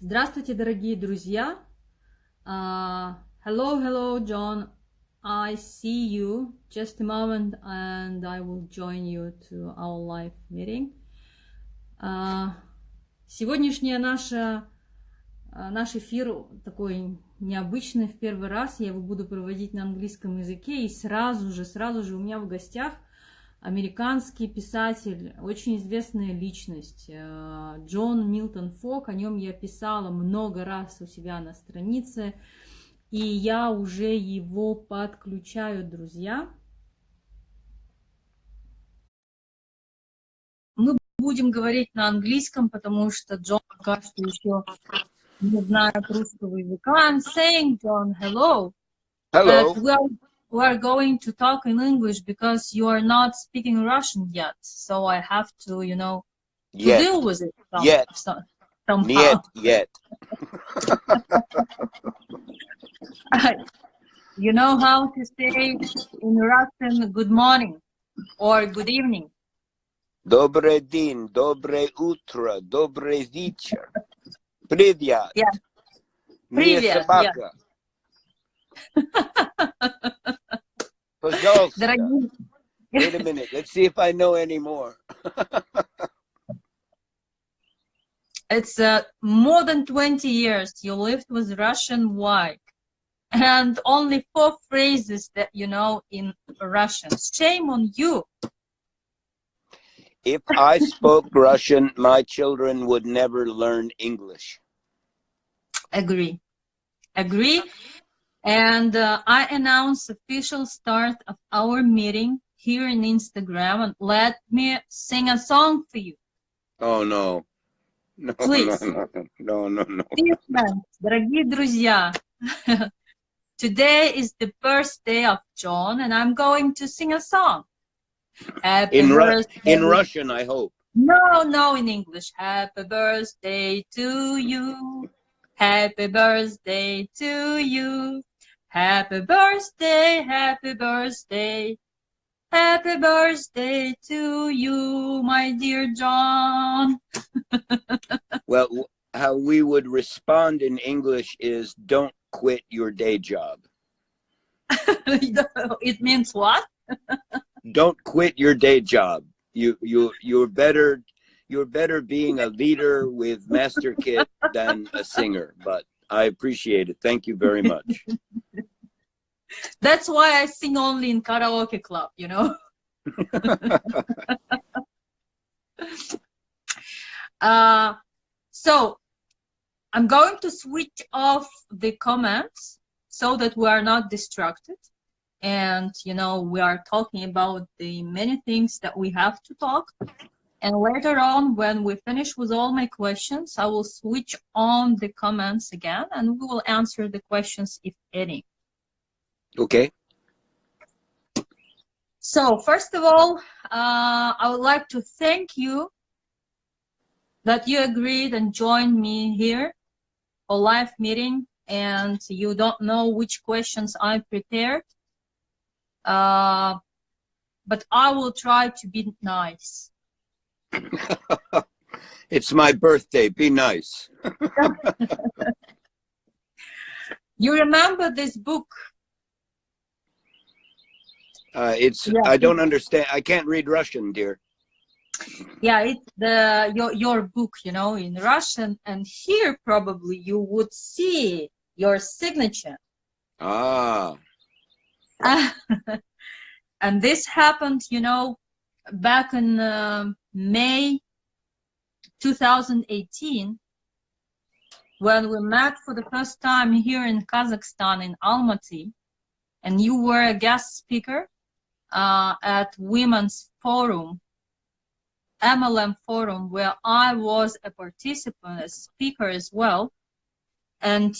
Здравствуйте, дорогие друзья. Hello, John. I see you. Just a moment, and I will join you to our live meeting. Сегодняшний наш эфир такой необычный, в первый раз. Я его буду проводить на английском языке, и сразу же у меня в гостях американский писатель, очень известная личность, Джон Милтон Фогг. О нем я писала много раз у себя на странице, и я уже его подключаю, друзья. Мы будем говорить на английском, потому что Джон пока что еще не знает русского языка. I'm saying, John, hello. Hello. But we are going to talk in English because you are not speaking Russian yet. So I have to, to deal with it somehow. Yet. You know how to say in Russian good morning or good evening? Добрый день, доброе утро, добрый вечер. Привет. Yeah. Привет, собака. Пожалуйста. Дорогие... Wait a minute. Let's see if I know any more. It's more than 20 years you lived with Russian wife, and only 4 phrases that you know in Russian. Shame on you. If I spoke Russian, my children would never learn English. Agree. And I announce official start of our meeting here in Instagram, and let me sing a song for you. Oh, no. No, Please. No. Dear friends, дорогие друзья, today is the birthday of John, and I'm going to sing a song. In Russian, I hope. No, in English. Happy birthday to you. Happy birthday to you. Happy birthday, happy birthday. Happy birthday to you, my dear John. Well, how we would respond in English is don't quit your day job. It means what? Don't quit your day job. You're better being a leader with Master Kit than a singer, but I appreciate it. Thank you very much. That's why I sing only in karaoke club, So I'm going to switch off the comments so that we are not distracted. And, we are talking about the many things that we have to talk. And later on, when we finish with all my questions, I will switch on the comments again, and we will answer the questions, if any. Okay. So, first of all, I would like to thank you that you agreed and joined me here for live meeting, and you don't know which questions I prepared. But I will try to be nice. It's my birthday. Be nice. You remember this book? I don't understand. I can't read Russian, dear. Yeah, it's your book, in Russian, and here probably you would see your signature. Ah. And this happened, back in May 2018, when we met for the first time here in Kazakhstan, in Almaty, and you were a guest speaker at Women's Forum, MLM Forum, where I was a participant, a speaker as well. And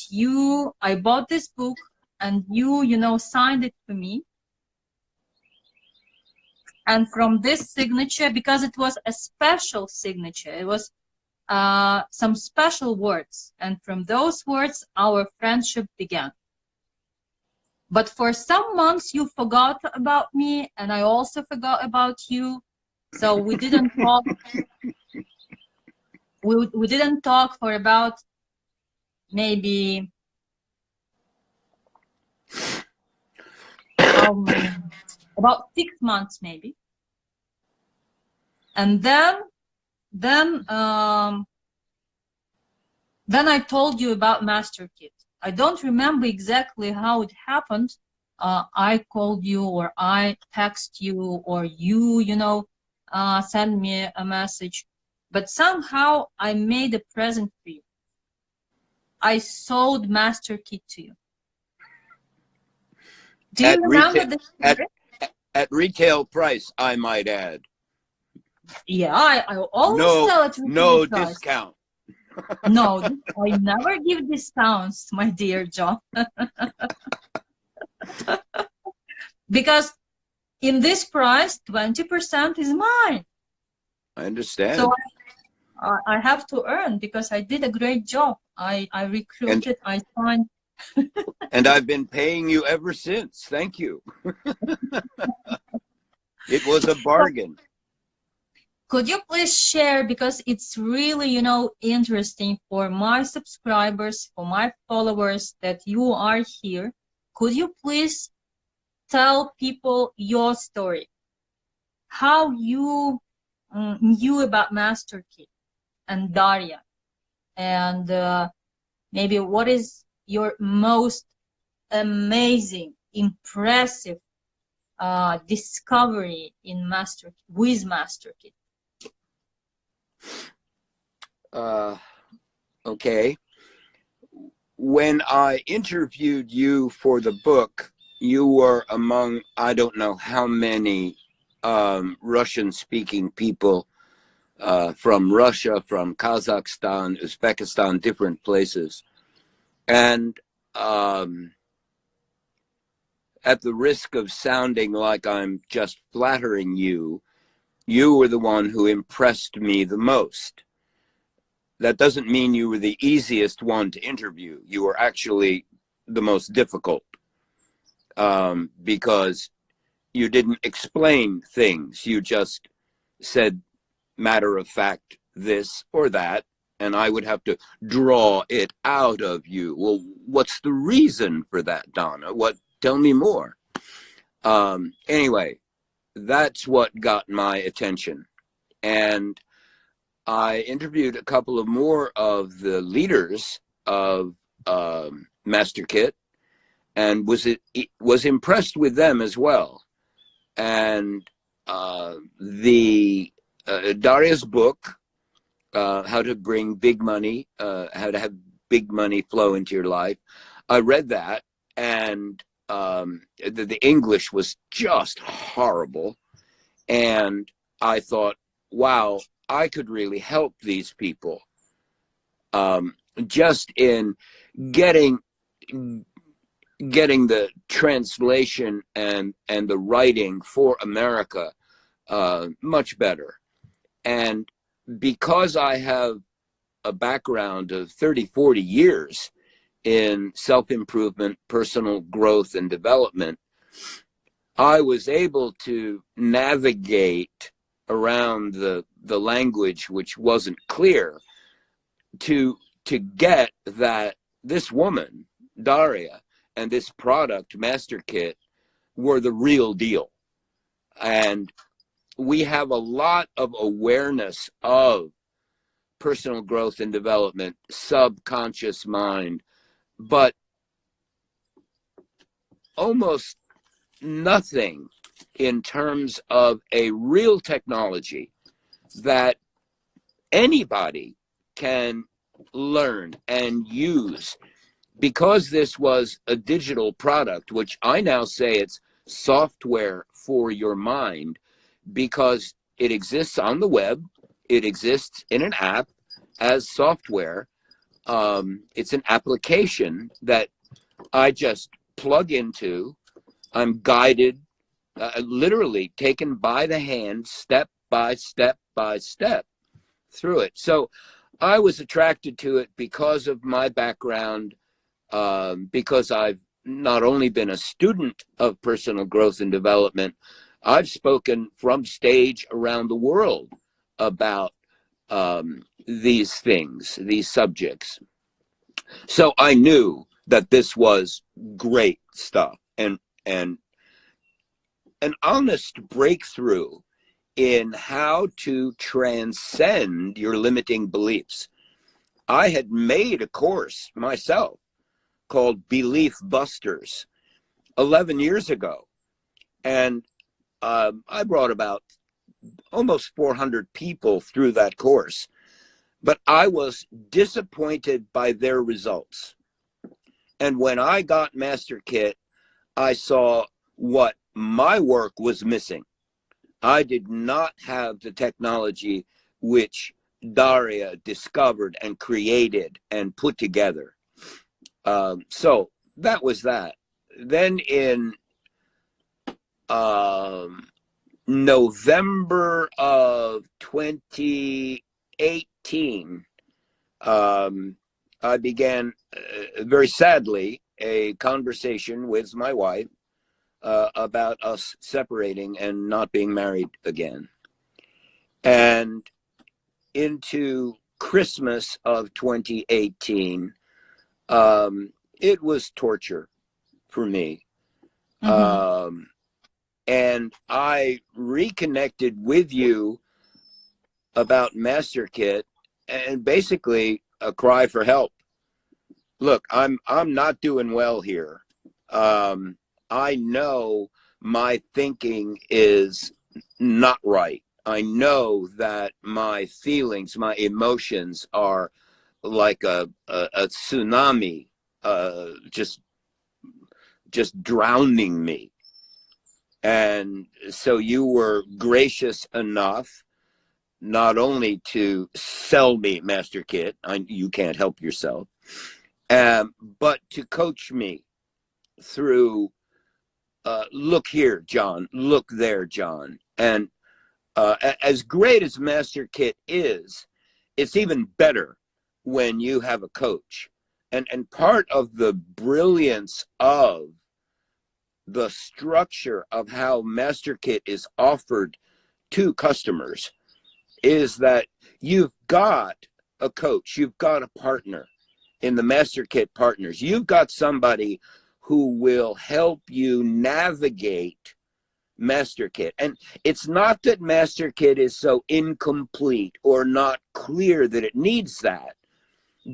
I bought this book, and you signed it for me. And from this signature, because it was a special signature, it was some special words. And from those words, our friendship began. But for some months, you forgot about me, and I also forgot about you. So we didn't talk. We didn't talk for about maybe how many? About 6 months maybe. And then I told you about MasterKit. I don't remember exactly how it happened. I called you, or I text you, or you send me a message. But somehow I made a present for you. I sold MasterKit to you. Do you remember this? At retail price, I might add. Yeah, I always sell it at no price. Discount. No, I never give discounts, my dear John. Because in this price, 20% is mine. I understand. So I have to earn, because I did a great job. I recruited, I signed. And I've been paying you ever since. Thank you. It was a bargain. Could you please share, because it's really, interesting for my subscribers, for my followers, that you are here. Could you please tell people your story? How you knew about MasterKit and Daria, and maybe what is your most amazing, impressive discovery in with MasterKit? Okay. When I interviewed you for the book, you were among, I don't know how many Russian-speaking people from Russia, from Kazakhstan, Uzbekistan, different places. And at the risk of sounding like I'm just flattering you, you were the one who impressed me the most. That doesn't mean you were the easiest one to interview. You were actually the most difficult, because you didn't explain things. You just said, matter of fact, this or that, and I would have to draw it out of you. Well, what's the reason for that, Donna? Tell me more. Anyway, that's what got my attention. And I interviewed a couple of more of the leaders of MasterKit, and was impressed with them as well. And Daria's book, How to Bring Big Money, How to Have Big Money Flow into Your Life, I read that, and the English was just horrible. And I thought, wow, I could really help these people just in getting the translation and the writing for America much better. And because I have a background of 30, 40 years in self-improvement, personal growth and development, I was able to navigate around the language which wasn't clear to get that this woman, Daria, and this product, MasterKit, were the real deal. And we have a lot of awareness of personal growth and development, subconscious mind, but almost nothing in terms of a real technology that anybody can learn and use. Because this was a digital product, which I now say it's software for your mind, because it exists on the web, it exists in an app as software. It's an application that I just plug into. I'm guided, literally taken by the hand, step by step by step through it. So I was attracted to it because of my background, because I've not only been a student of personal growth and development, I've spoken from stage around the world about these things, these subjects. So I knew that this was great stuff, and an honest breakthrough in how to transcend your limiting beliefs. I had made a course myself called Belief Busters 11 years ago. And I brought about almost 400 people through that course. But I was disappointed by their results. And when I got Master Kit, I saw what my work was missing. I did not have the technology which Daria discovered and created and put together. So that was that. Then in November of 2018, I began, very sadly, a conversation with my wife about us separating and not being married again. And into Christmas of 2018, it was torture for me. And I reconnected with you about Master Kit, and basically a cry for help. Look, I'm not doing well here. I know my thinking is not right. I know that my feelings, my emotions are like a tsunami, just drowning me. And so you were gracious enough not only to sell me Master Kit, you can't help yourself, but to coach me through, look here, John, look there, John. And as great as Master Kit is, it's even better when you have a coach. And part of the brilliance of the structure of how Master Kit is offered to customers is that you've got a coach, you've got a partner in the Master Kit partners. You've got somebody who will help you navigate Master Kit. And it's not that Master Kit is so incomplete or not clear that it needs that,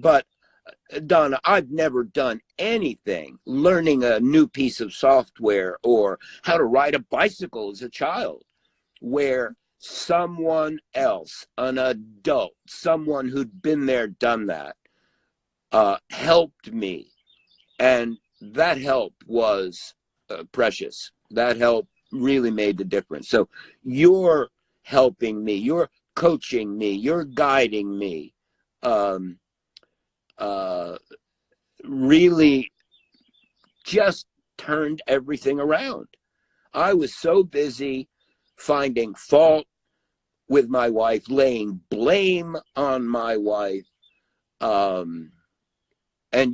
but Donna, I've never done anything learning a new piece of software or how to ride a bicycle as a child where someone else, an adult, someone who'd been there, done that, helped me. And that help was precious. That help really made the difference. So you're helping me, you're coaching me, you're guiding me. Really just turned everything around. I was so busy finding fault with my wife, laying blame on my wife. And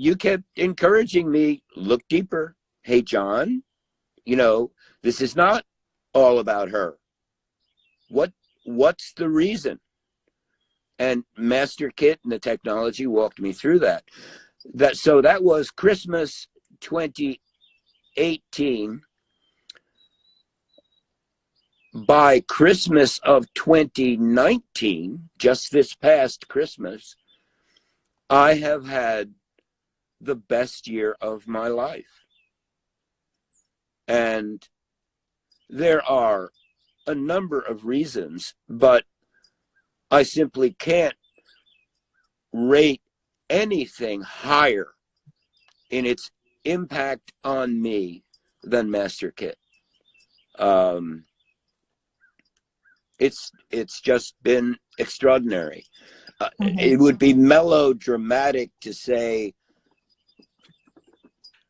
you kept encouraging me, look deeper. Hey, John, you know, this is not all about her. What's the reason? And Master Kit and the technology walked me through that. So that was Christmas 2018. By Christmas of 2019, just this past Christmas, I have had the best year of my life. And there are a number of reasons, but I simply can't rate anything higher in its impact on me than Master Kit. It's just been extraordinary. It would be melodramatic to say,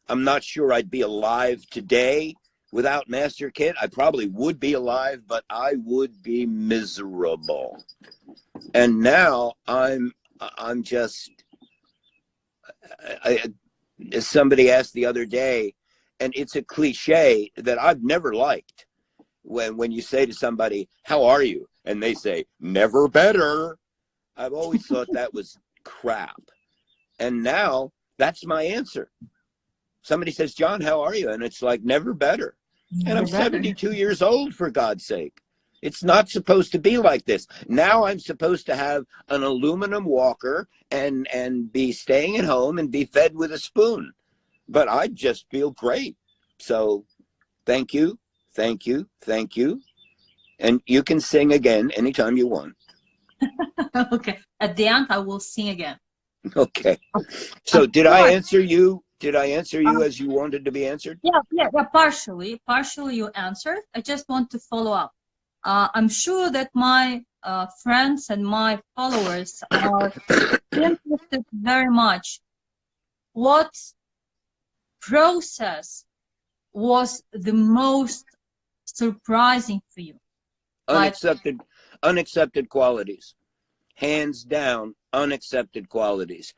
I'm not sure I'd be alive today without Master Kit. I probably would be alive, but I would be miserable. And now I'm just, somebody asked the other day, and it's a cliche that I've never liked. When you say to somebody, how are you? And they say, never better. I've always thought that was crap. And now That's my answer. Somebody says, John, how are you? And it's like, never better. And I'm 72 years old, for God's sake. It's not supposed to be like this. Now I'm supposed to have an aluminum walker and be staying at home and be fed with a spoon. But I just feel great. So thank you, thank you, thank you. And you can sing again anytime you want. Okay. At the end, I will sing again. Okay. So did I answer you? Did I answer you as you wanted to be answered? Yeah, partially you answered. I just want to follow up. I'm sure that my friends and my followers are interested very much. What process was the most surprising for you? Unaccepted qualities. Hands down, unaccepted qualities.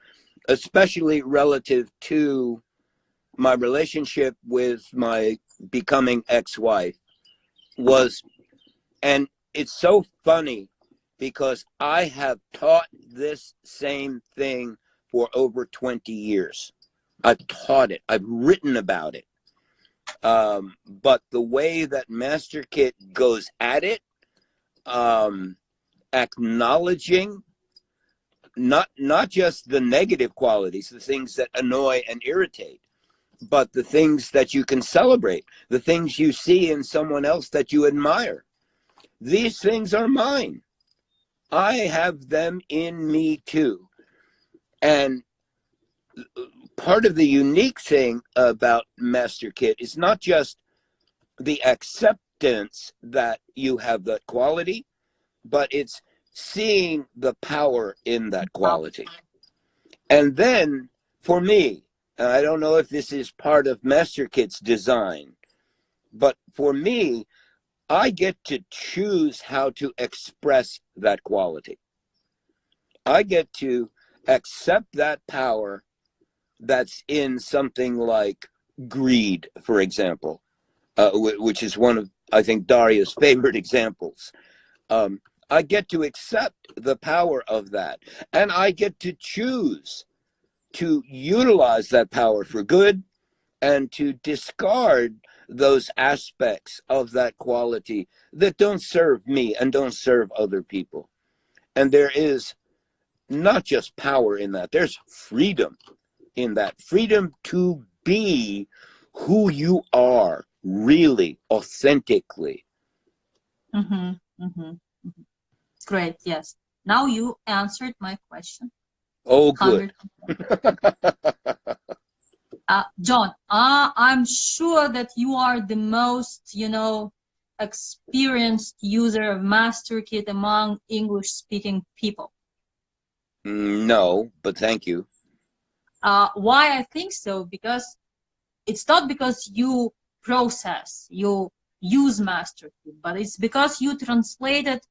Especially relative to my relationship with my becoming ex-wife was, and it's so funny because I have taught this same thing for over 20 years. I've taught it. I've written about it. But the way that Master Kit goes at it, acknowledging not just the negative qualities, the things that annoy and irritate, but the things that you can celebrate, the things you see in someone else that you admire. These things are mine. I have them in me too. And part of the unique thing about Master Kit is not just the acceptance that you have that quality, but it's seeing the power in that quality. And then for me, I don't know if this is part of Master Kit's design, but for me, I get to choose how to express that quality. I get to accept that power that's in something like greed, for example, which is one of, I think, Daria's favorite examples. I get to accept the power of that, and I get to choose to utilize that power for good and to discard those aspects of that quality that don't serve me and don't serve other people. And there is not just power in that, there's freedom in that. Freedom to be who you are, really, authentically. Great, yes. Now you answered my question. Oh, good. John, I'm sure that you are the most, experienced user of Master Kit among English-speaking people. No, but thank you. Why I think so? Because it's not because you you use Master Kit, but it's because you translated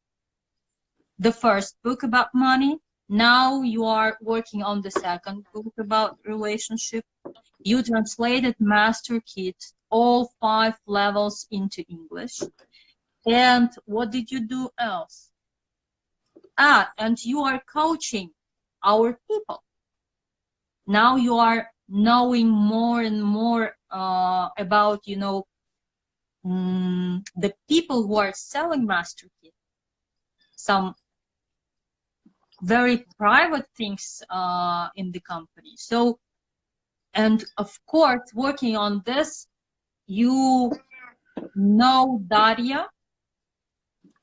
the first book about money. Now you are working on the second book about relationship. You translated Master Kit, all 5 levels, into English. And what did you do else? And you are coaching our people. Now you are knowing more and more about, the people who are selling Master Kit. Some very private things in the company. So, and of course, working on this, you know Daria,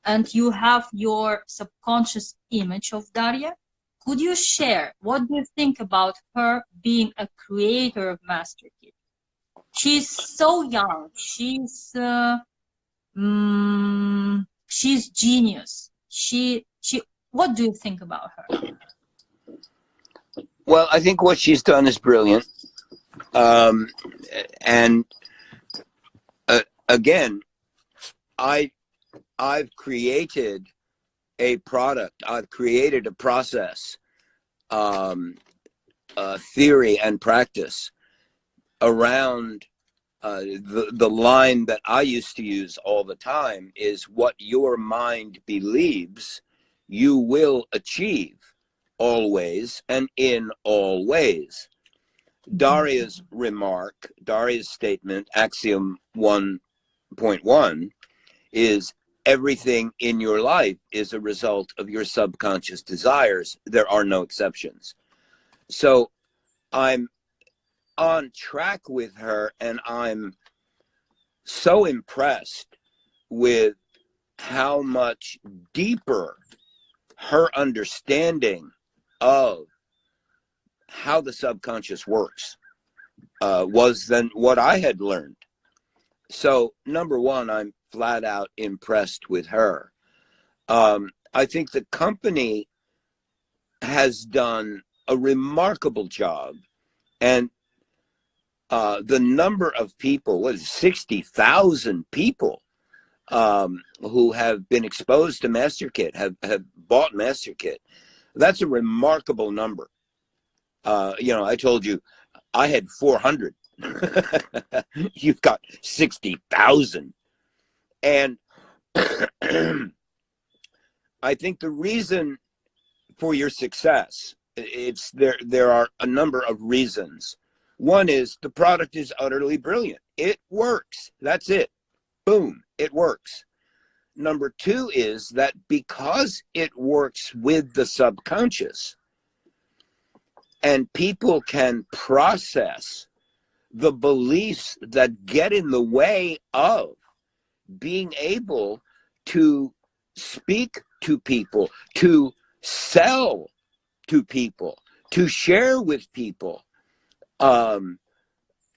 and you have your subconscious image of Daria. Could you share what do you think about her being a creator of Master Kit? She's so young. She's genius. What do you think about her? Well, I think what she's done is brilliant. And again, I've created a product. I've created a process, theory and practice around the line that I used to use all the time is what your mind believes you will achieve always and in all ways. Daria's remark, Daria's statement, axiom 1.1, is everything in your life is a result of your subconscious desires. There are no exceptions. So I'm on track with her, and I'm so impressed with how much deeper her understanding of how the subconscious works was than what I had learned. So number one, I'm flat out impressed with her. I think the company has done a remarkable job, and the number of people, what is it, 60,000 people who have been exposed to MasterKit, have bought MasterKit. That's a remarkable number. I told you I had 400. You've got 60,000. And I think the reason for your success, there are a number of reasons. One is the product is utterly brilliant. It works. That's it. Boom, it works. Number two is that because it works with the subconscious, and people can process the beliefs that get in the way of being able to speak to people, to sell to people, to share with people.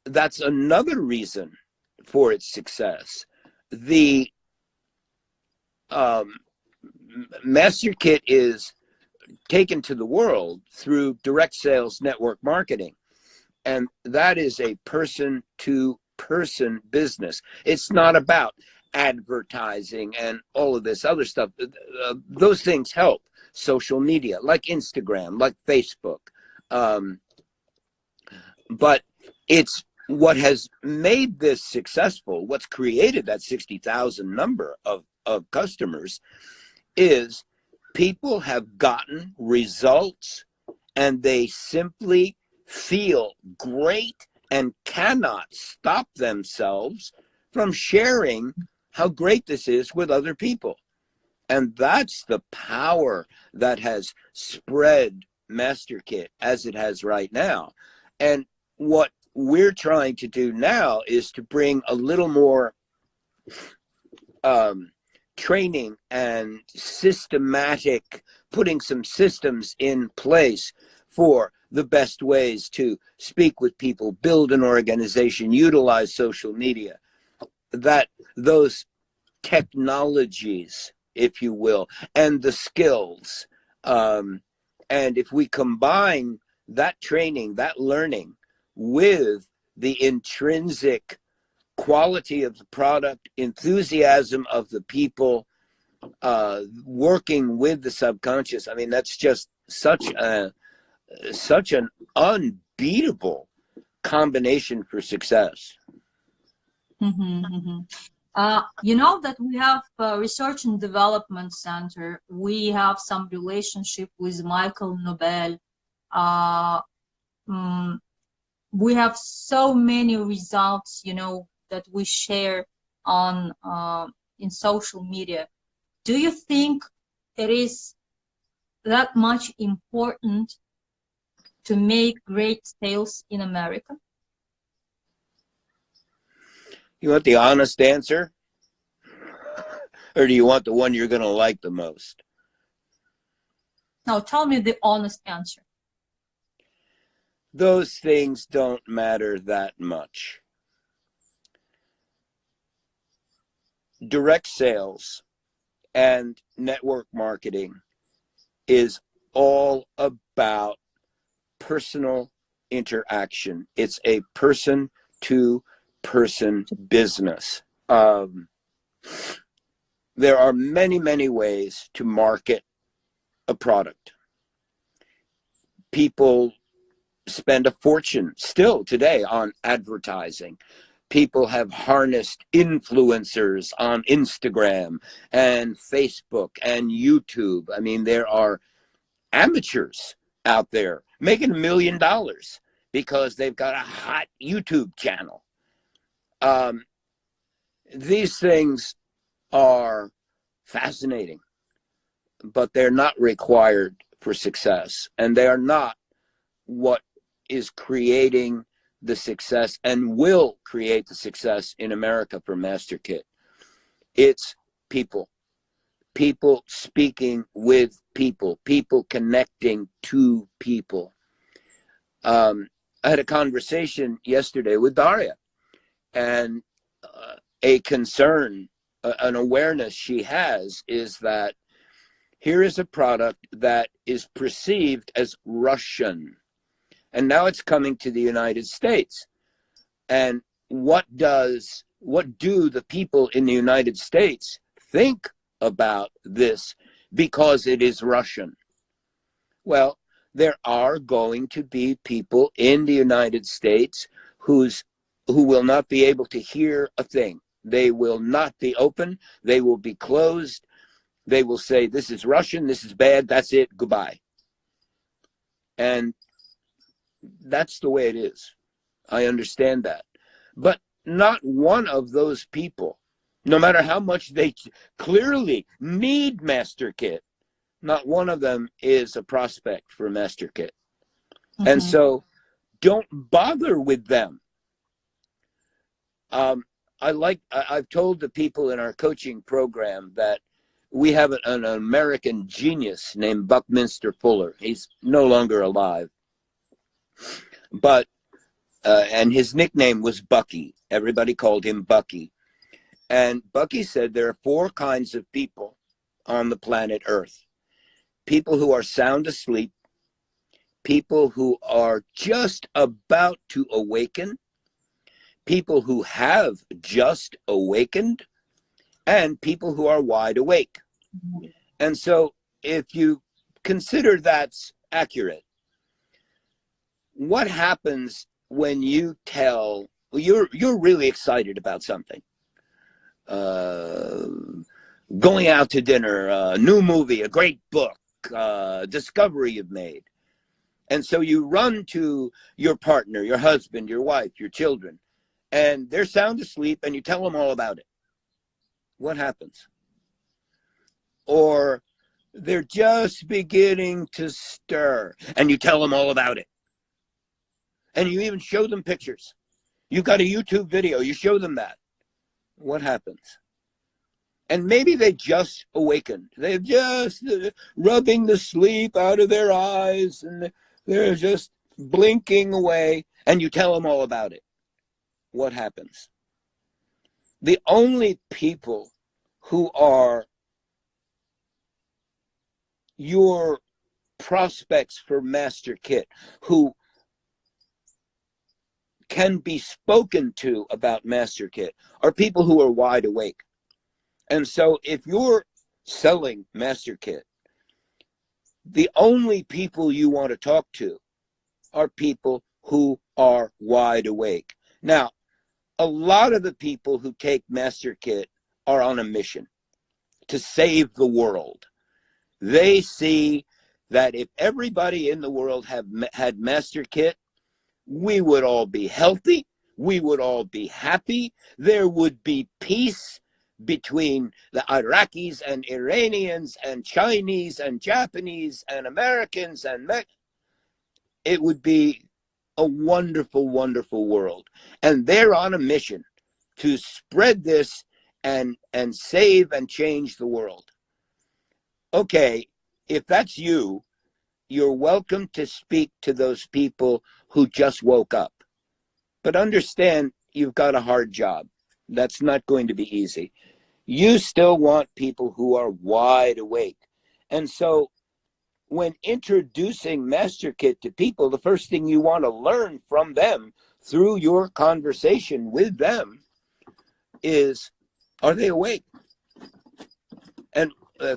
That's another reason for its success. The MasterKit is taken to the world through direct sales network marketing. And that is a person-to-person business. It's not about advertising and all of this other stuff. Those things help. Social media, like Instagram, like Facebook. But it's what has made this successful, what's created that 60,000 number of customers, is people have gotten results, and they simply feel great and cannot stop themselves from sharing how great this is with other people. And that's the power that has spread MasterKit as it has right now. And what we're trying to do now is to bring a little more training and systematic, putting some systems in place for the best ways to speak with people, build an organization, utilize social media, that those technologies, if you will, and the skills. And if we combine that training, that learning, with the intrinsic quality of the product, enthusiasm of the people, working with the subconscious, I mean, that's just such an unbeatable combination for success. Mm-hmm, mm-hmm. You know that we have Research and Development Center. We have some relationship with Michael Nobel. We have so many results, that we share on in social media. Do you think it is that much important to make great sales in America? You want the honest answer? Or do you want the one you're going to like the most? No, tell me the honest answer. Those things don't matter that much. Direct sales and network marketing is all about personal interaction. It's a person-to-person business. There are many, many ways to market a product. People spend a fortune still today on advertising. People have harnessed influencers on Instagram and Facebook and YouTube. I mean, there are amateurs out there making $1 million because they've got a hot YouTube channel. These things are fascinating, but they're not required for success, and they are not what is creating the success and will create the success in America for MasterKit. It's people speaking with people, people connecting to people. I had a conversation yesterday with Daria, and a concern, an awareness she has is that here is a product that is perceived as Russian, and now it's coming to the United States. And what do the people in the United States think about this because it is Russian? Well, there are going to be people in the United States who will not be able to hear a thing. They will not be open. They will be closed. They will say, this is Russian, this is bad, that's it, goodbye. And that's the way it is. I understand that. But not one of those people, no matter how much they clearly need MasterKit, not one of them is a prospect for MasterKit. Mm-hmm. And so don't bother with them. I've told the people in our coaching program that we have an American genius named Buckminster Fuller. He's no longer alive. But, and his nickname was Bucky. Everybody called him Bucky. And Bucky said there are 4 kinds of people on the planet Earth. People who are sound asleep, people who are just about to awaken, people who have just awakened, and people who are wide awake. And so if you consider that's accurate, what happens when you tell, you're really excited about something, going out to dinner, a new movie, a great book, discovery you've made. And so you run to your partner, your husband, your wife, your children, and they're sound asleep, and you tell them all about it. What happens? Or they're just beginning to stir, and you tell them all about it. And you even show them pictures. You've got a YouTube video, you show them that. What happens? And maybe they just awakened. They're just rubbing the sleep out of their eyes, and they're just blinking away, and you tell them all about it. What happens? The only people who are your prospects for MasterKit, who can be spoken to about MasterKit, are people who are wide awake. And so if you're selling MasterKit, the only people you want to talk to are people who are wide awake. Now, a lot of the people who take MasterKit are on a mission to save the world. They see that if everybody in the world had MasterKit, we would all be healthy, we would all be happy, there would be peace between the Iraqis and Iranians and Chinese and Japanese and Americans and it would be a wonderful, wonderful world. And they're on a mission to spread this and save and change the world. Okay, if that's you, you're welcome to speak to those people who just woke up. But understand, you've got a hard job. That's not going to be easy. You still want people who are wide awake. And so when introducing MasterKit to people, the first thing you want to learn from them through your conversation with them is, are they awake? And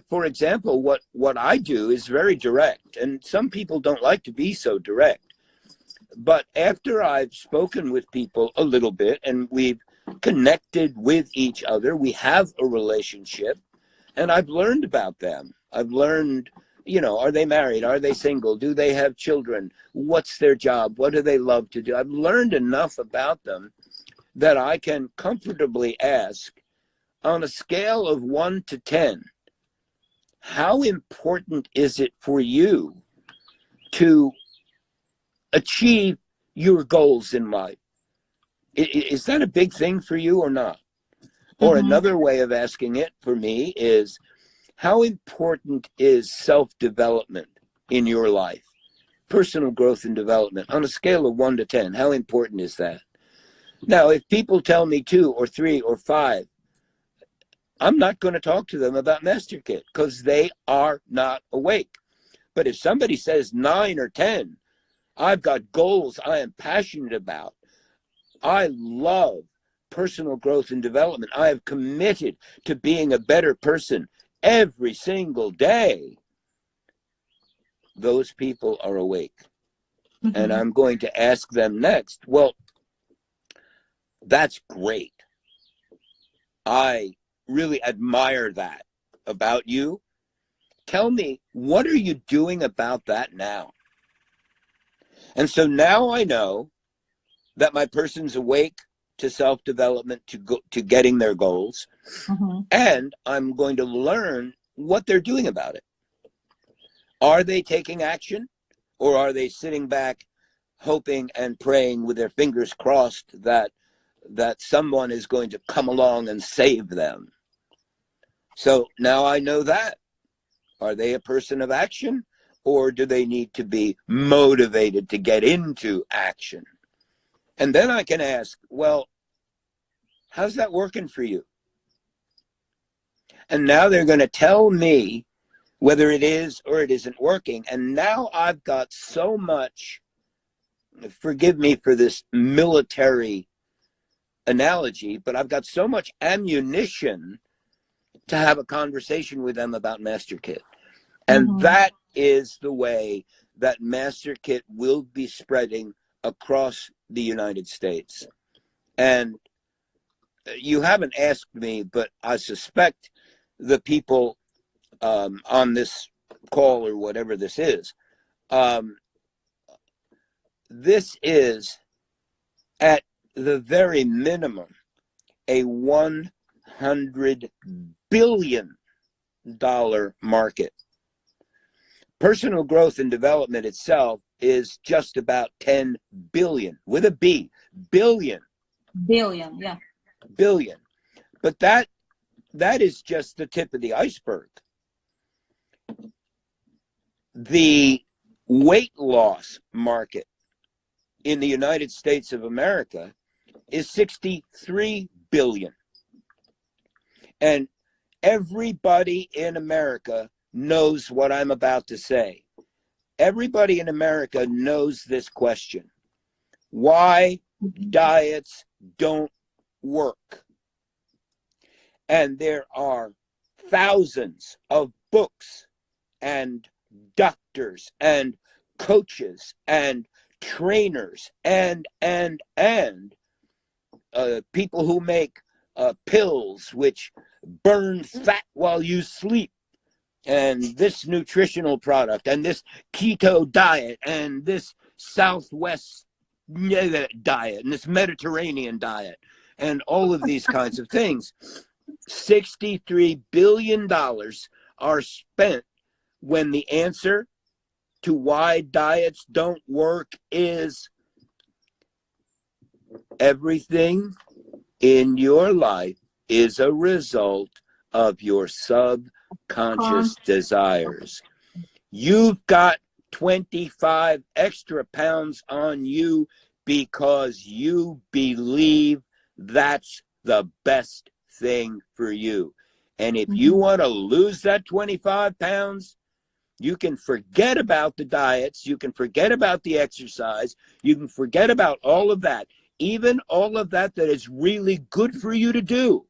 for example, what I do is very direct, and some people don't like to be so direct. But after I've spoken with people a little bit and we've connected with each other, we have a relationship, and I've learned about them. I've learned, are they married? Are they single? Do they have children? What's their job? What do they love to do? I've learned enough about them that I can comfortably ask, on a scale of 1 to 10, how important is it for you to achieve your goals in life? Is that a big thing for you or not? Or another way of asking it for me is, how important is self-development in your life? Personal growth and development on a scale of 1 to 10, how important is that? Now, if people tell me 2 or 3 or 5, I'm not going to talk to them about MasterKit because they are not awake. But if somebody says 9 or 10, I've got goals I am passionate about. I love personal growth and development. I have committed to being a better person every single day. Those people are awake. And I'm going to ask them next, well, that's great. I really admire that about you. Tell me, what are you doing about that now? And so now I know that my person's awake to self-development, to getting their goals, and I'm going to learn what they're doing about it. Are they taking action, or are they sitting back hoping and praying with their fingers crossed that someone is going to come along and save them? So now I know that. Are they a person of action, or do they need to be motivated to get into action? And then I can ask, well, how's that working for you? And now they're going to tell me whether it is or it isn't working. And now I've got so much, forgive me for this military analogy, but I've got so much ammunition to have a conversation with them about MasterKit. And that is the way that MasterKit will be spreading across the United States. And you haven't asked me, but I suspect the people on this call or whatever this is at the very minimum a $100 billion market. Personal growth and development itself is just about 10 billion with a B, billion. Billion, yeah. Billion. But that is just the tip of the iceberg. The weight loss market in the United States of America is 63 billion. And everybody in America knows what I'm about to say. Everybody in America knows this question: why diets don't work. And there are thousands of books and doctors and coaches and trainers and people who make pills which burn fat while you sleep, and this nutritional product, and this keto diet, and this Southwest diet, and this Mediterranean diet, and all of these kinds of things. $63 billion are spent when the answer to why diets don't work is everything in your life is a result of your subconscious desires. You've got 25 extra pounds on you because you believe that's the best thing for you. And if you want to lose that 25 pounds, you can forget about the diets, you can forget about the exercise, you can forget about all of that, even all of that is really good for you to do.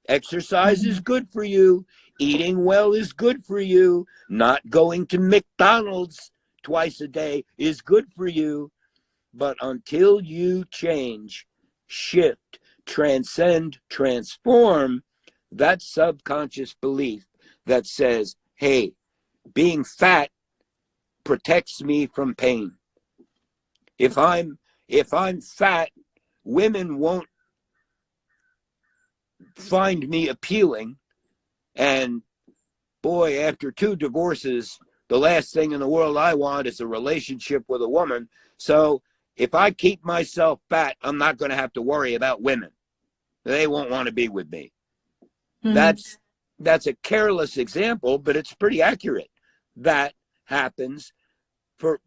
Exercise is good for you, eating well is good for you, not going to McDonald's twice a day is good for you. But until you change, shift, transcend, transform that subconscious belief that says, hey, being fat protects me from pain. If I'm fat, women won't find me appealing. And boy, after 2 divorces, the last thing in the world I want is a relationship with a woman. So if I keep myself fat, I'm not going to have to worry about women. They won't want to be with me. Mm-hmm. That's a careless example, but it's pretty accurate. That happens for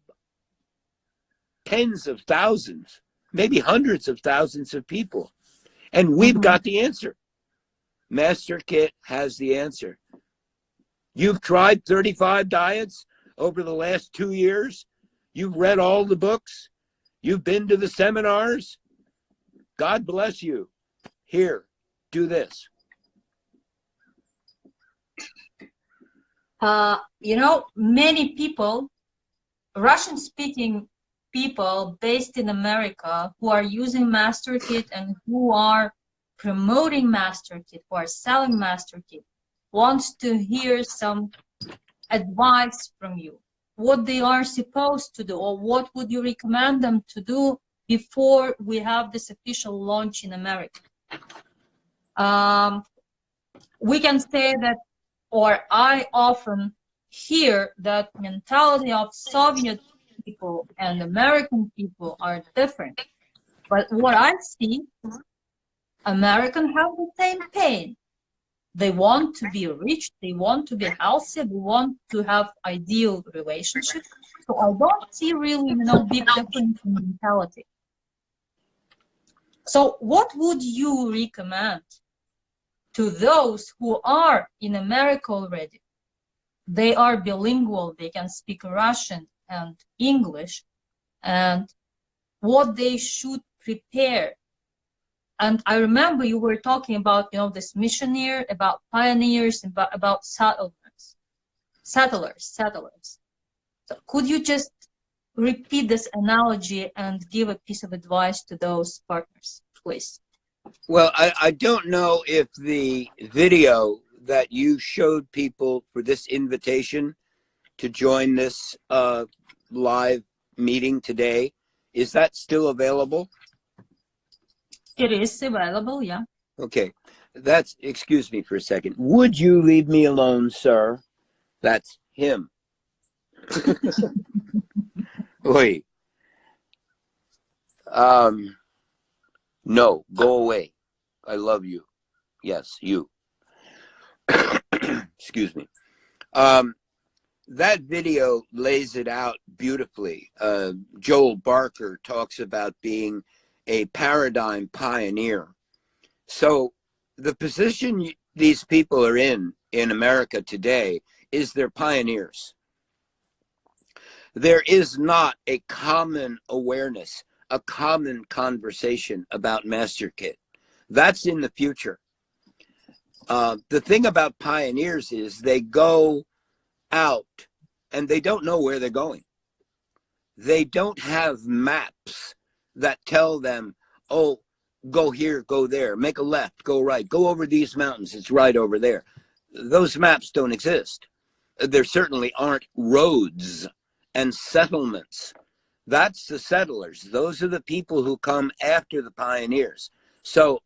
tens of thousands, maybe hundreds of thousands of people. And we've got the answer. Master Kit has the answer. You've tried 35 diets over the last 2 years. You've read all the books. You've been to the seminars. God bless you. Here, do this. You know, many people, Russian-speaking people based in America who are using Master Kit and who are promoting Master Kit, who are selling Master Kit, wants to hear some advice from you, what they are supposed to do, or what would you recommend them to do before we have this official launch in America. We can say that, or I often hear that mentality of Soviet people and American people are different. But what I see, Americans have the same pain. They want to be rich, they want to be healthy, they want to have ideal relationships. So I don't see really, you know, big difference in mentality. So what would you recommend to those who are in America already? They are bilingual, they can speak Russian and English, and what they should prepare. And I remember you were talking about, you know, this missionary, about pioneers, about settlers. So could you just repeat this analogy and give a piece of advice to those partners, please? Well, I don't know if the video that you showed people for this invitation to join this live meeting today, is that still available? It is available, yeah. Okay. That's, excuse me for a second. Would you leave me alone, sir? That's him. Wait. No, go away. I love you. Yes, you. Excuse me. That video lays it out beautifully. Joel Barker talks about being a paradigm pioneer. So the position these people are in America today is they're pioneers. There is not a common awareness, a common conversation about Master Kit. That's in the future. The thing about pioneers is they go out and they don't know where they're going. They don't have maps that tell them, oh, go here, go there, make a left, go right, go over these mountains, it's right over there. Those maps don't exist. There certainly aren't roads and settlements. That's the settlers. Those are the people who come after the pioneers. So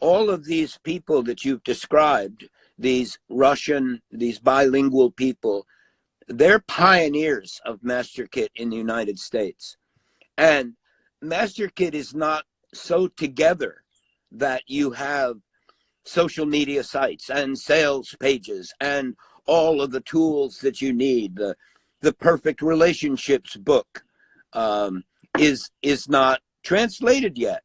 all of these people that you've described, these Russian, these bilingual people, they're pioneers of Master Kit in the United States. And Master Kit is not so together that you have social media sites and sales pages and all of the tools that you need. The Perfect Relationships book is not translated yet.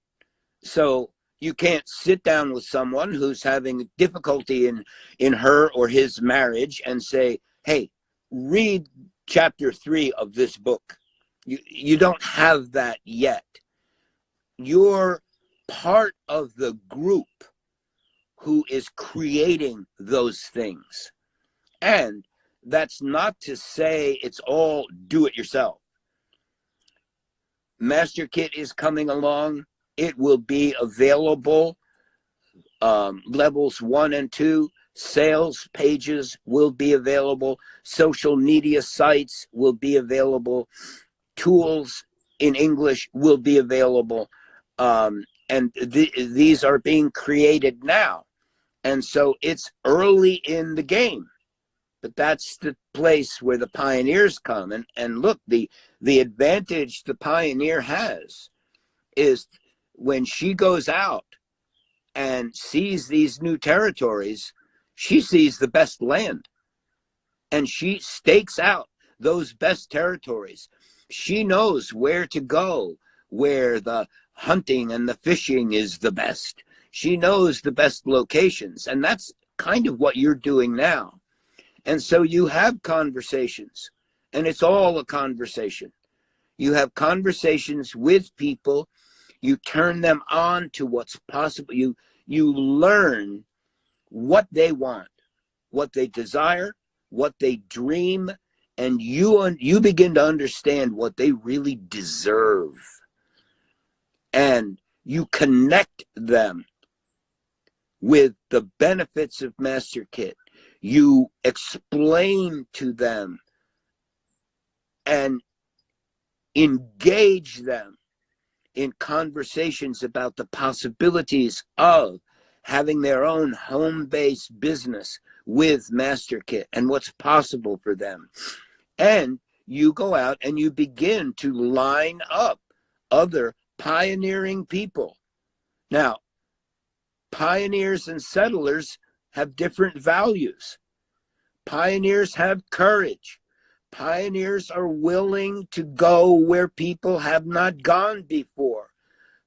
So you can't sit down with someone who's having difficulty in her or his marriage and say, hey, read chapter 3 of this book. You don't have that yet. You're part of the group who is creating those things. And that's not to say it's all do it yourself. Master Kit is coming along. It will be available, levels 1 and 2, sales pages will be available, social media sites will be available, tools in English will be available, and these are being created now. And so it's early in the game, but that's the place where the pioneers come. And look, the advantage the pioneer has is when she goes out and sees these new territories, she sees the best land and she stakes out those best territories. She knows where to go, where the hunting and the fishing is the best. She knows the best locations, and that's kind of what you're doing now. And so you have conversations, and it's all a conversation. You have conversations with people. You turn them on to what's possible. You learn what they want, what they desire, what they dream, and you begin to understand what they really deserve. And you connect them with the benefits of MasterKit. You explain to them and engage them in conversations about the possibilities of having their own home-based business with MasterKit and what's possible for them. And you go out and you begin to line up other pioneering people. Now, pioneers and settlers have different values. Pioneers have courage. Pioneers are willing to go where people have not gone before.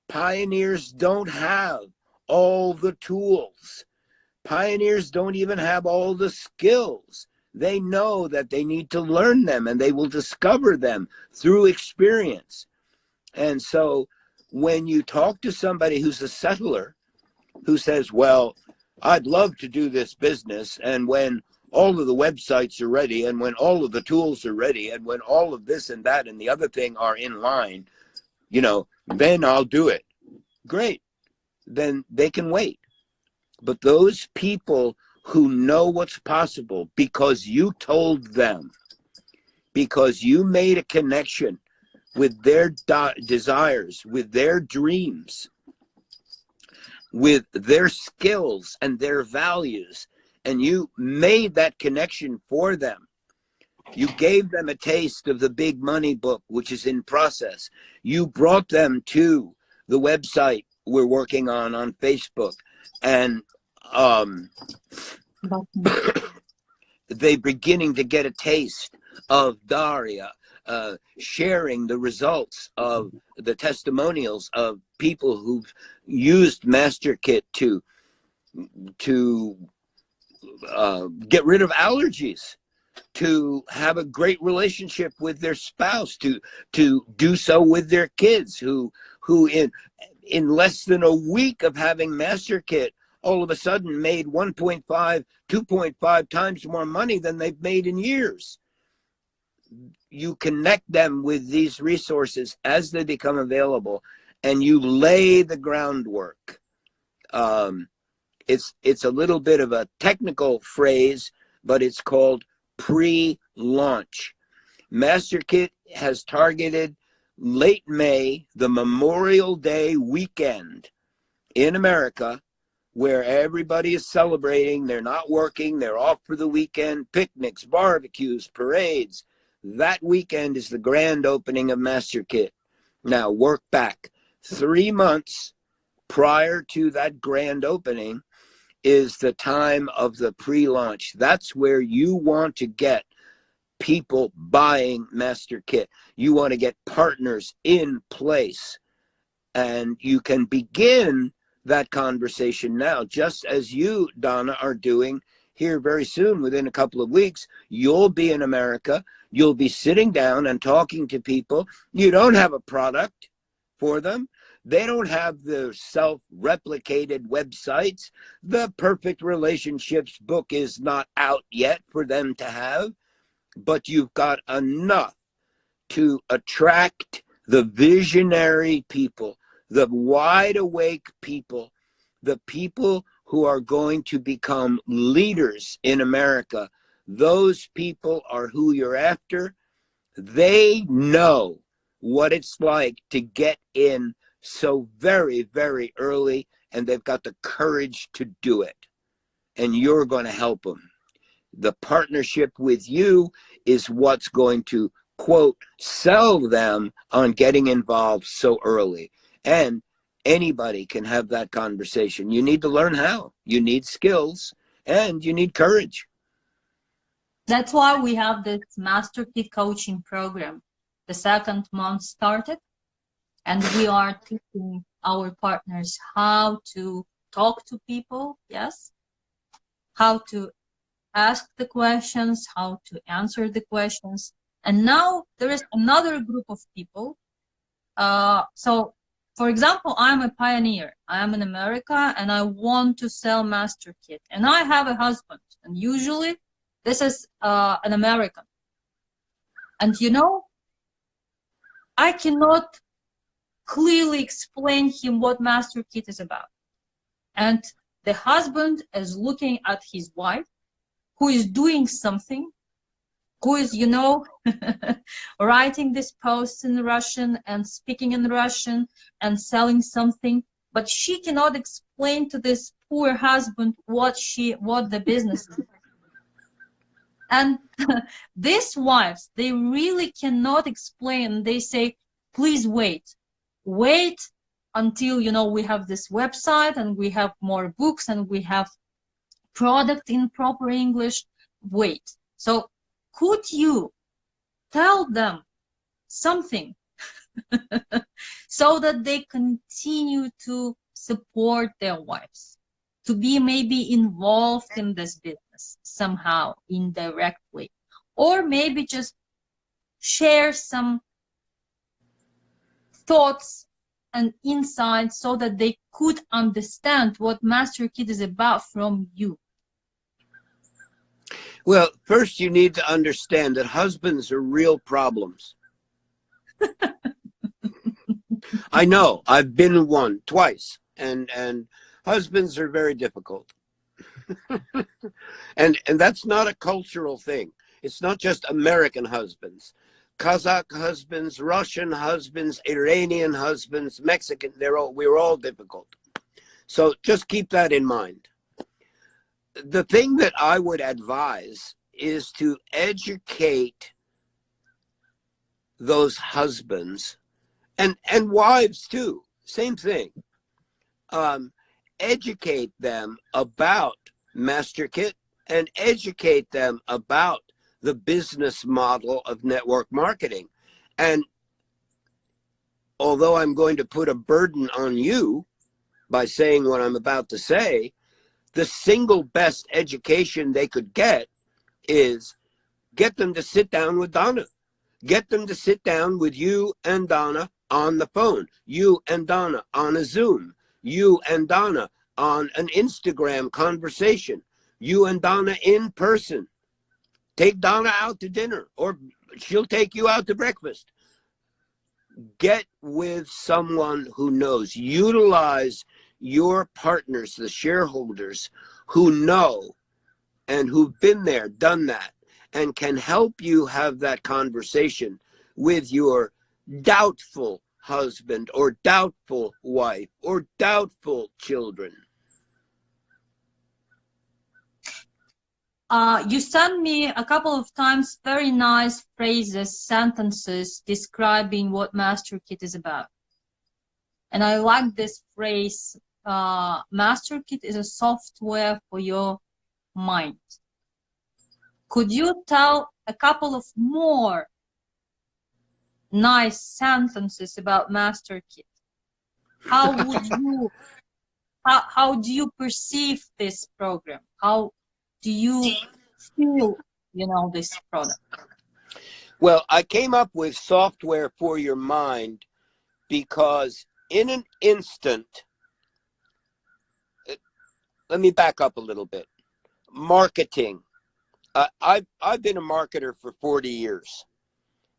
Pioneers don't have all the tools. Pioneers don't even have all the skills. They know that they need to learn them, and they will discover them through experience. And so when you talk to somebody who's a settler, who says, well, I'd love to do this business, and when all of the websites are ready, and when all of the tools are ready, and when all of this and that and the other thing are in line, you know, then I'll do it. Great. Then they can wait. But those people who know what's possible because you told them, because you made a connection with their desires, with their dreams, with their skills and their values, and you made that connection for them. You gave them a taste of the big money book, which is in process. You brought them to the website we're working on Facebook, and they're beginning to get a taste of Daria, sharing the results of the testimonials of people who've used MasterKit to get rid of allergies, to have a great relationship with their spouse, to do so with their kids, who in less than a week of having MasterKit, all of a sudden made 1.5, 2.5 times more money than they've made in years. You connect them with these resources as they become available, and you lay the groundwork. It's a little bit of a technical phrase, but it's called pre-launch. MasterKit has targeted late May, the Memorial Day weekend in America, where everybody is celebrating. They're not working. They're off for the weekend. Picnics, barbecues, parades. That weekend is the grand opening of MasterKit. Now, work back 3 months prior to that grand opening is the time of the pre-launch. That's where you want to get people buying MasterKit. You want to get partners in place, and you can begin that conversation now, just as you, Donna, are doing here very soon. Within a couple of weeks, you'll be in America. You'll be sitting down and talking to people. You don't have a product for them. They don't have the self-replicated websites. The Perfect Relationships book is not out yet for them to have, but you've got enough to attract the visionary people, the wide awake people, the people who are going to become leaders in America. Those people are who you're after. They know what it's like to get in so very, very early, and they've got the courage to do it. And you're going to help them. The partnership with you is what's going to, quote, sell them on getting involved so early. And anybody can have that conversation. You need to learn how. You need skills and you need courage. That's why we have this Master Kid coaching program. The second month started, and we are teaching our partners how to talk to people, yes, how to ask the questions, how to answer the questions. And now there is another group of people. So, for example, I'm a pioneer. I am in America and I want to sell Master Kit. And I have a husband. And usually this is an American. And you know, I cannot clearly explain him what Master Kit is about. And the husband is looking at his wife, who is doing something, who is, you know, writing this post in Russian and speaking in Russian and selling something, but she cannot explain to this poor husband what the business is. And these wives, they really cannot explain. They say, please wait until, you know, we have this website and we have more books and we have product in proper English. Wait. So could you tell them something so that they continue to support their wives, to be maybe involved in this business somehow indirectly, or maybe just share some thoughts and insights so that they could understand what Master Kid is about from you? Well, first you need to understand that husbands are real problems. I know, I've been one twice, and husbands are very difficult. and that's not a cultural thing. It's not just American husbands. Kazakh husbands, Russian husbands, Iranian husbands, Mexican, we're all difficult. So just keep that in mind. The thing that I would advise is to educate those husbands and wives too, same thing. Educate them about Master Kit and educate them about the business model of network marketing. And although I'm going to put a burden on you by saying what I'm about to say, the single best education they could get is get them to sit down with Dana. Get them to sit down with you and Dana on the phone, you and Dana on a Zoom, you and Dana on an Instagram conversation, you and Dana in person. Take Dana out to dinner, or she'll take you out to breakfast. Get with someone who knows. Utilize your partners, the shareholders, who know and who've been there, done that, and can help you have that conversation with your doubtful husband or doubtful wife or doubtful children. You sent me a couple of times very nice phrases, sentences describing what Master Kit is about. And I like this phrase, Master Kit is a software for your mind. Could you tell a couple of more nice sentences about Master Kit? How would you, how do you perceive this program? How do you feel, you know, this product? Well, I came up with software for your mind because in an instant, let me back up a little bit. Marketing. I've been a marketer for 40 years,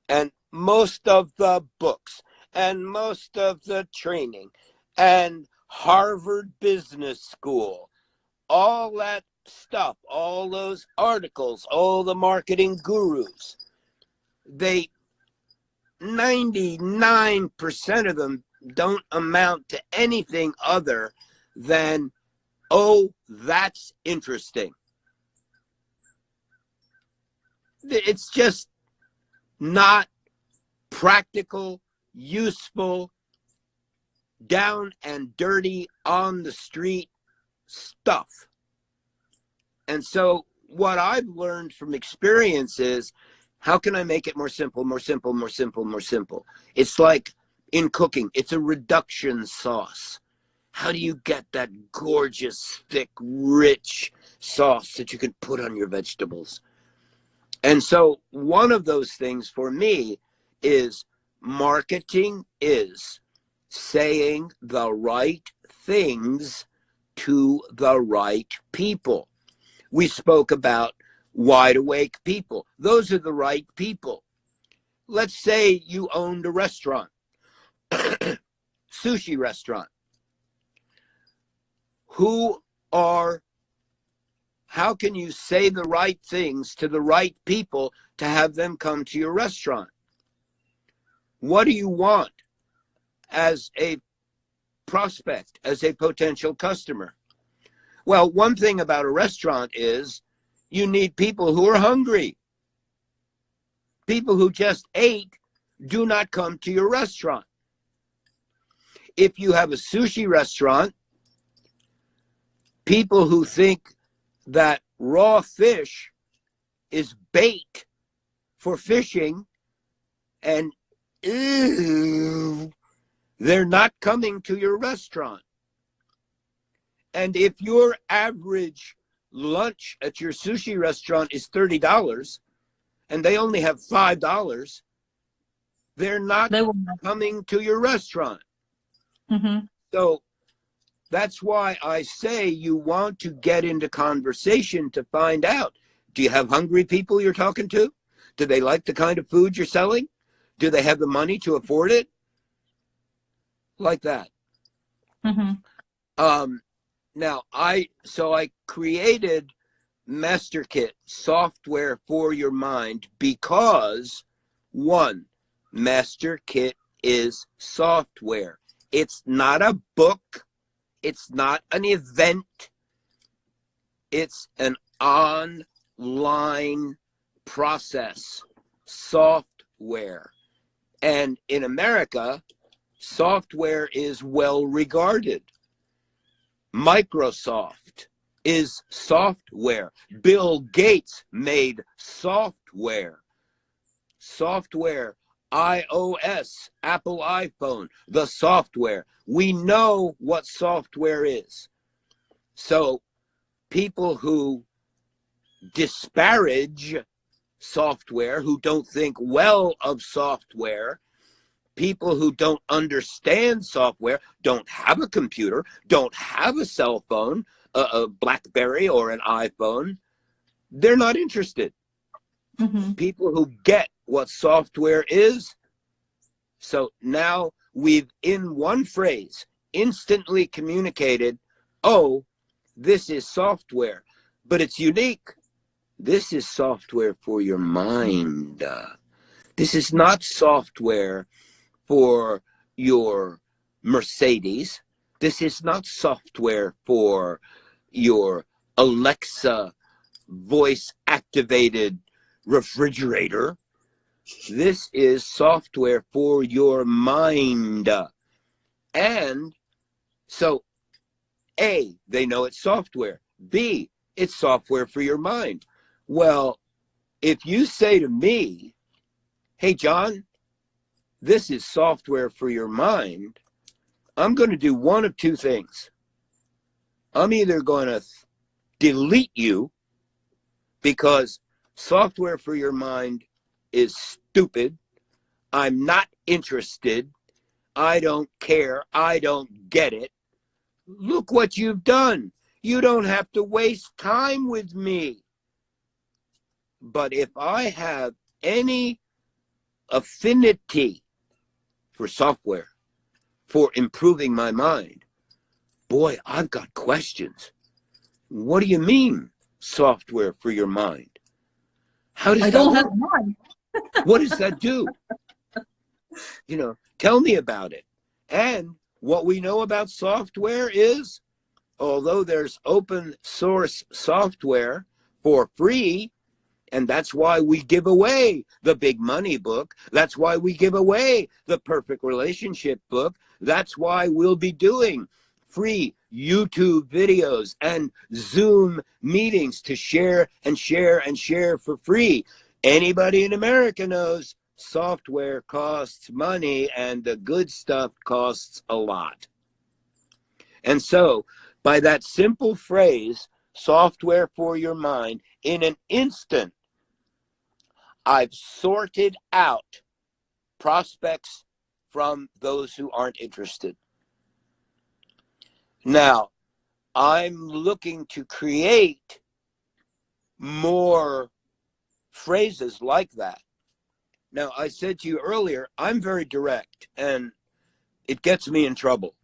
and most of the books and most of the training and Harvard Business School all that stuff, all those articles, all the marketing gurus, 99% of them don't amount to anything other than, oh, that's interesting. It's just not practical, useful, down and dirty, on the street stuff. And so what I've learned from experience is, how can I make it more simple, more simple, more simple, more simple? It's like in cooking, it's a reduction sauce. How do you get that gorgeous, thick, rich sauce that you can put on your vegetables? And so one of those things for me is marketing is saying the right things to the right people. We spoke about wide awake people. Those are the right people. Let's say you owned a restaurant, sushi restaurant. How can you say the right things to the right people to have them come to your restaurant? What do you want as a prospect, as a potential customer? Well, one thing about a restaurant is you need people who are hungry. People who just ate do not come to your restaurant. If you have a sushi restaurant, people who think that raw fish is bait for fishing and ew, they're not coming to your restaurant. And if your average lunch at your sushi restaurant is $30 and they only have $5, they're not coming to your restaurant. Mm-hmm. So that's why I say you want to get into conversation to find out, do you have hungry people you're talking to? Do they like the kind of food you're selling? Do they have the money to afford it? Like that. Mm-hmm. Now, I created MasterKit software for your mind because, one, MasterKit is software. It's not a book. It's not an event. It's an online process, software. And in America, software is well regarded. Microsoft is software. Bill Gates made software. Software, iOS, Apple iPhone, the software. We know what software is. So people who disparage software, who don't think well of software, people who don't understand software, don't have a computer, don't have a cell phone, a BlackBerry or an iPhone, they're not interested. Mm-hmm. People who get what software is. So now we've, in one phrase, instantly communicated, oh, this is software, but it's unique. This is software for your mind. This is not software for your Mercedes. This is not software for your Alexa voice-activated refrigerator. This is software for your mind. And so, A, they know it's software. B, it's software for your mind. Well, if you say to me, hey, John, this is software for your mind, I'm going to do one of two things. I'm either going to delete you because software for your mind is stupid. I'm not interested. I don't care. I don't get it. Look what you've done. You don't have to waste time with me. But if I have any affinity for software, for improving my mind, boy, I've got questions. What do you mean, software for your mind? How does I that don't work? have mind. What does that do? You know, tell me about it. And what we know about software is, although there's open source software for free, and that's why we give away the Big Money book. That's why we give away the Perfect Relationship book. That's why we'll be doing free YouTube videos and Zoom meetings to share and share and share for free. Anybody in America knows software costs money, and the good stuff costs a lot. And so, by that simple phrase, software for your mind, in an instant, I've sorted out prospects from those who aren't interested. Now, I'm looking to create more phrases like that. Now, I said to you earlier, I'm very direct, and it gets me in trouble.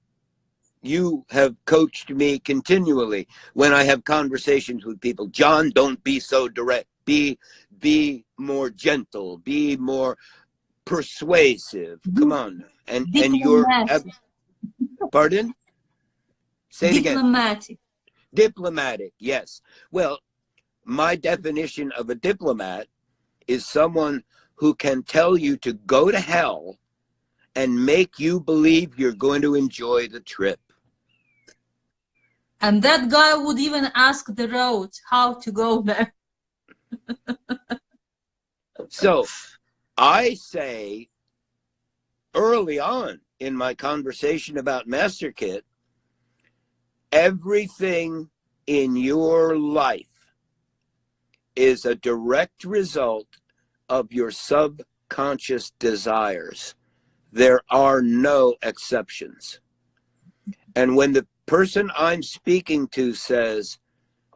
You have coached me continually when I have conversations with people. John, don't be so direct. Be more gentle. Be more persuasive. Come on. And you're... Pardon? Say it again. Diplomatic. Diplomatic, yes. Well, my definition of a diplomat is someone who can tell you to go to hell and make you believe you're going to enjoy the trip. And that guy would even ask the road how to go there. So I say early on in my conversation about Master Kit, everything in your life is a direct result of your subconscious desires. There are no exceptions. And when the person I'm speaking to says,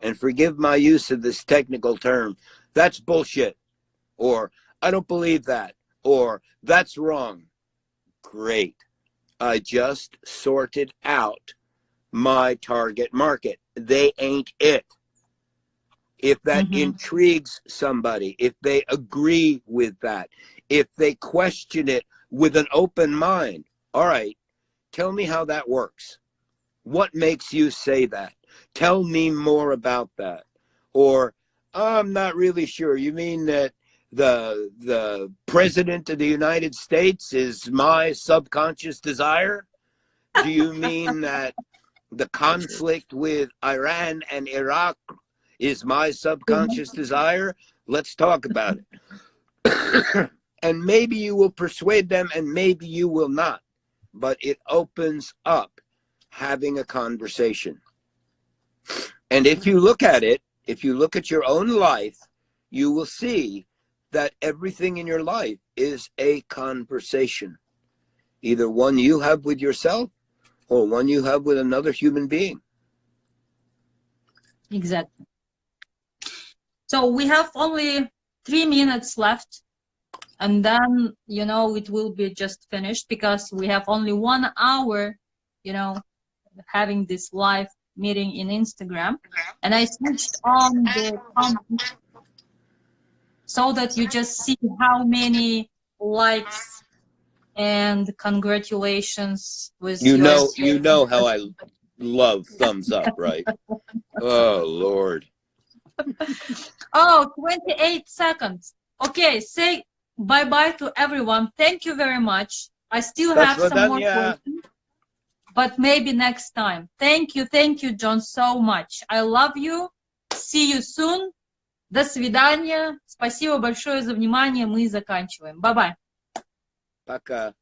and forgive my use of this technical term, that's bullshit, or I don't believe that, or that's wrong, great. I just sorted out my target market. They ain't it. If that intrigues somebody, if they agree with that, if they question it with an open mind, all right, tell me how that works. What makes you say that? Tell me more about that. Or, I'm not really sure. You mean that the President of the United States is my subconscious desire? Do you mean that the conflict with Iran and Iraq is my subconscious desire? Let's talk about it. And maybe you will persuade them and maybe you will not. But it opens up having a conversation. And if you look at it, if you look at your own life, you will see that everything in your life is a conversation. Either one you have with yourself or one you have with another human being. Exactly. So we have only 3 minutes left, and then, you know, it will be just finished because we have only 1 hour, you know, having this live meeting in Instagram. And I switched on the comments so that you just see how many likes and congratulations with you know how I love thumbs up, right? Oh Lord. Oh, 28 seconds. Okay, say bye-bye to everyone. Thank you very much. I still have some more questions, but maybe next time. Thank you, John, so much. I love you. See you soon. До свидания. Спасибо большое за внимание. Мы заканчиваем. Bye-bye. Пока.